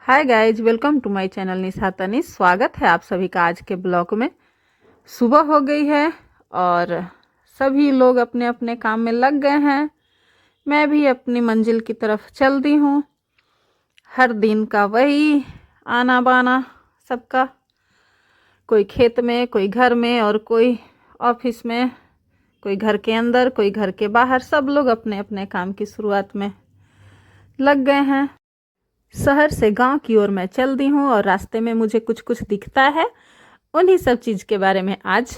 Hi guys, welcome to my channel Nisha Tanish. स्वागत है आप सभी का आज के ब्लॉग में। सुबह हो गई है और सभी लोग अपने अपने काम में लग गए हैं। मैं भी अपनी मंजिल की तरफ चल दी हूँ। हर दिन का वही आना बाना सबका, कोई खेत में, कोई घर में और कोई ऑफिस में, कोई घर के अंदर, कोई घर के बाहर। सब लोग अपने अपने काम की शुरुआत में लग गए हैं। शहर से गांव की ओर मैं चल दी हूँ और रास्ते में मुझे कुछ कुछ दिखता है। उन्हीं सब चीज़ के बारे में आज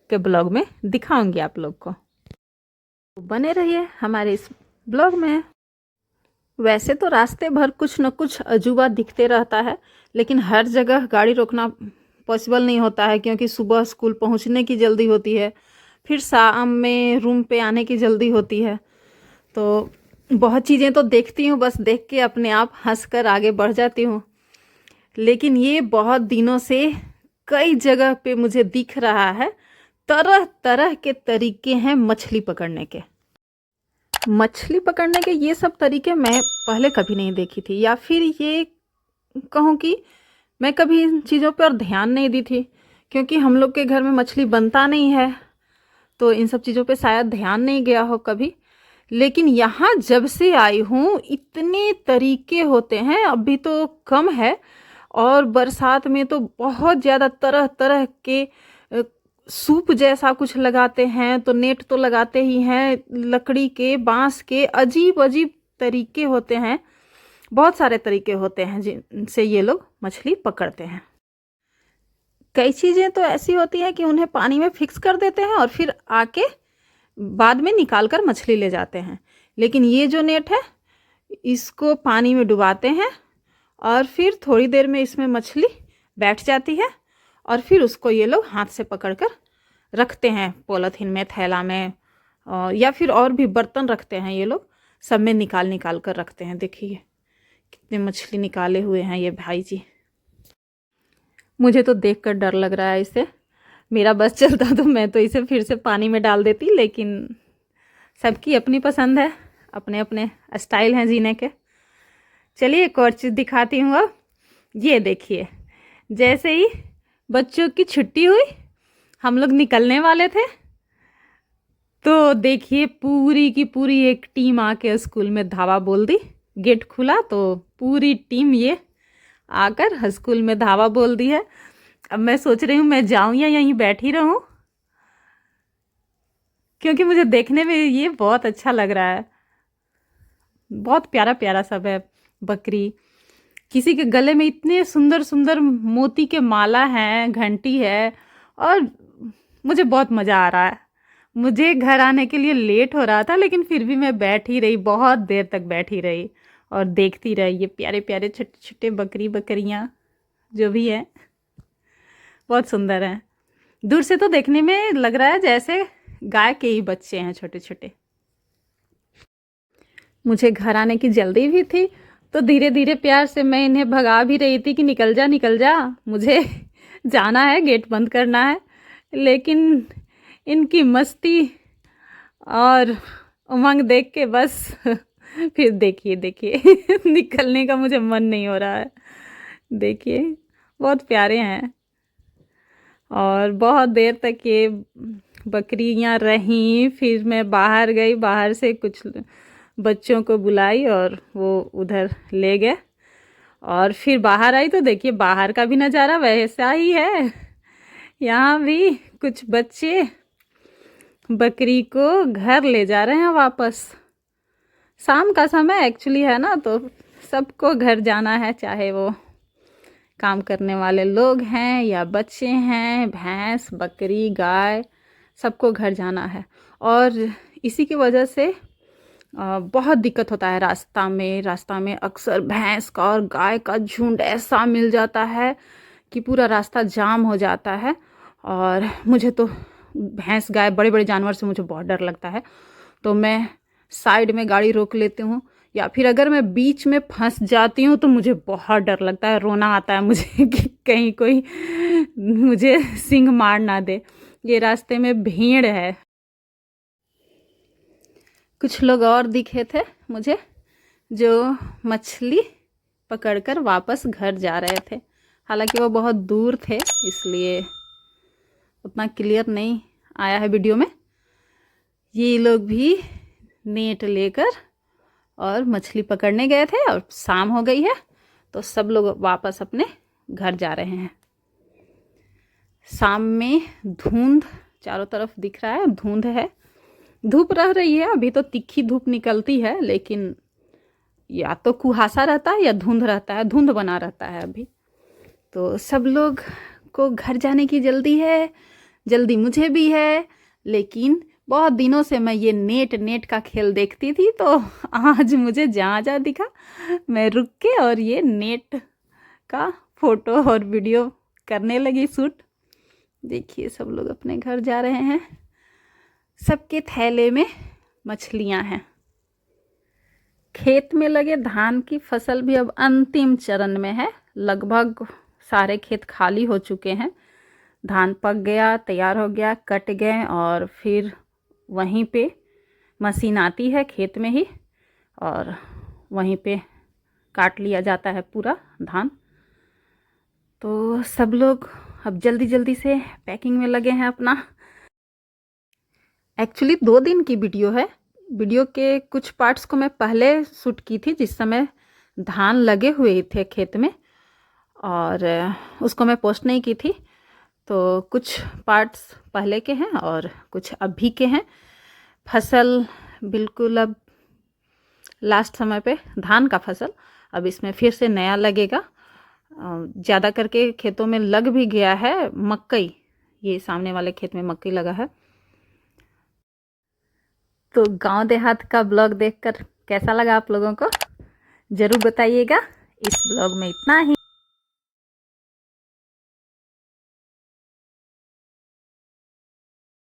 के ब्लॉग में दिखाऊंगी आप लोग को। तो बने रहिए हमारे इस ब्लॉग में। वैसे तो रास्ते भर कुछ न कुछ अजूबा दिखते रहता है, लेकिन हर जगह गाड़ी रोकना पॉसिबल नहीं होता है, क्योंकि सुबह स्कूल पहुंचने की जल्दी होती है, फिर शाम में रूम पे आने की जल्दी होती है। तो बहुत चीज़ें तो देखती हूँ, बस देख के अपने आप हंसकर आगे बढ़ जाती हूँ। लेकिन ये बहुत दिनों से कई जगह पे मुझे दिख रहा है। तरह तरह के तरीके हैं मछली पकड़ने के। ये सब तरीके मैं पहले कभी नहीं देखी थी, या फिर ये कहूँ कि मैं कभी इन चीज़ों पर ध्यान नहीं दी थी, क्योंकि हम लोग के घर में मछली बनता नहीं है, तो इन सब चीज़ों पे शायद ध्यान नहीं गया हो कभी। लेकिन यहाँ जब से आई हूँ इतने तरीके होते हैं। अभी तो कम है, और बरसात में तो बहुत ज़्यादा तरह तरह के सूप जैसा कुछ लगाते हैं, तो नेट तो लगाते ही हैं, लकड़ी के, बांस के, अजीब अजीब तरीके होते हैं। बहुत सारे तरीके होते हैं जिनसे ये लोग मछली पकड़ते हैं। कई चीज़ें तो ऐसी होती हैं कि उन्हें पानी में फिक्स कर देते हैं और फिर आके बाद में निकाल कर मछली ले जाते हैं। लेकिन ये जो नेट है, इसको पानी में डुबाते हैं और फिर थोड़ी देर में इसमें मछली बैठ जाती है, और फिर उसको ये लोग हाथ से पकड़कर रखते हैं पॉलीथीन में, थैला में, या फिर और भी बर्तन रखते हैं ये लोग, सब में निकाल निकाल कर रखते हैं। देखिए कितने मछली निकाले हुए हैं ये भाई जी। मुझे तो देखकर डर लग रहा है इसे। मेरा बस चलता तो मैं तो इसे फिर से पानी में डाल देती, लेकिन सबकी अपनी पसंद है, अपने अपने स्टाइल हैं जीने के। चलिए एक और चीज़ दिखाती हूँ। अब ये देखिए, जैसे ही बच्चों की छुट्टी हुई, हम लोग निकलने वाले थे, तो देखिए पूरी की पूरी एक टीम आके स्कूल में धावा बोल दी। गेट खुला तो पूरी टीम ये आकर स्कूल में धावा बोल दी है। अब मैं सोच रही हूँ मैं जाऊँ या यहीं बैठी रहूँ, क्योंकि मुझे देखने में ये बहुत अच्छा लग रहा है। बहुत प्यारा प्यारा सब है। बकरी, किसी के गले में इतने सुंदर सुंदर मोती के माला हैं, घंटी है, और मुझे बहुत मज़ा आ रहा है। मुझे घर आने के लिए लेट हो रहा था, लेकिन फिर भी मैं बैठी रही, बहुत देर तक बैठी रही और देखती रही ये प्यारे प्यारे छोटे छोटे बकरियाँ जो भी हैं, बहुत सुंदर हैं। दूर से तो देखने में लग रहा है जैसे गाय के ही बच्चे हैं, छोटे छोटे। मुझे घर आने की जल्दी भी थी, तो धीरे धीरे प्यार से मैं इन्हें भगा भी रही थी कि निकल जा निकल जा, मुझे जाना है, गेट बंद करना है। लेकिन इनकी मस्ती और उमंग देख के बस फिर देखिए देखिए निकलने का मुझे मन नहीं हो रहा है। देखिए बहुत प्यारे हैं, और बहुत देर तक ये बकरियां रहीं। फिर मैं बाहर गई, बाहर से कुछ बच्चों को बुलाई और वो उधर ले गए, और फिर बाहर आई तो देखिए बाहर का भी नज़ारा वैसा ही है। यहाँ भी कुछ बच्चे बकरी को घर ले जा रहे हैं वापस। शाम का समय एक्चुअली है ना, तो सबको घर जाना है, चाहे वो काम करने वाले लोग हैं या बच्चे हैं, भैंस, बकरी, गाय, सबको घर जाना है। और इसी की वजह से बहुत दिक्कत होता है रास्ता में अक्सर भैंस का और गाय का झुंड ऐसा मिल जाता है कि पूरा रास्ता जाम हो जाता है। और मुझे तो भैंस, गाय, बड़े बड़े जानवर से मुझे बहुत डर लगता है, तो मैं साइड में गाड़ी रोक लेती हूँ, या फिर अगर मैं बीच में फंस जाती हूँ तो मुझे बहुत डर लगता है, रोना आता है मुझे कि कहीं कोई मुझे सींग मार ना दे। ये रास्ते में भीड़ है। कुछ लोग और दिखे थे मुझे जो मछली पकड़कर वापस घर जा रहे थे। हालांकि वो बहुत दूर थे, इसलिए उतना क्लियर नहीं आया है वीडियो में। ये लोग भी नेट लेकर और मछली पकड़ने गए थे और शाम हो गई है, तो सब लोग वापस अपने घर जा रहे हैं। शाम में धुंध चारों तरफ दिख रहा है, धुंध है, धूप रह रही है। अभी तो तीखी धूप निकलती है, लेकिन या तो कुहासा रहता है या धुंध रहता है, धुंध बना रहता है अभी। तो सब लोग को घर जाने की जल्दी है, जल्दी मुझे भी है। लेकिन बहुत दिनों से मैं ये नेट का खेल देखती थी, तो आज मुझे जहाँ जहाँ दिखा मैं रुक के और ये नेट का फोटो और वीडियो करने लगी शूट। देखिए सब लोग अपने घर जा रहे हैं, सबके थैले में मछलियां हैं। खेत में लगे धान की फसल भी अब अंतिम चरण में है। लगभग सारे खेत खाली हो चुके हैं, धान पक गया, तैयार हो गया, कट गए और फिर वहीं पे मशीन आती है खेत में ही और वहीं पे काट लिया जाता है पूरा धान। तो सब लोग अब जल्दी जल्दी से पैकिंग में लगे हैं अपना। एक्चुअली 2 दिन की वीडियो है। वीडियो के कुछ पार्ट्स को मैं पहले शूट की थी, जिस समय धान लगे हुए थे खेत में, और उसको मैं पोस्ट नहीं की थी। तो कुछ पार्ट्स पहले के हैं और कुछ अभी के हैं। फसल बिल्कुल अब लास्ट समय पे धान का फसल अब इसमें फिर से नया लगेगा। ज़्यादा करके खेतों में लग भी गया है मकई। ये सामने वाले खेत में मकई लगा है। तो गांव देहात का ब्लॉग देखकर कैसा लगा आप लोगों को, ज़रूर बताइएगा। इस ब्लॉग में इतना ही।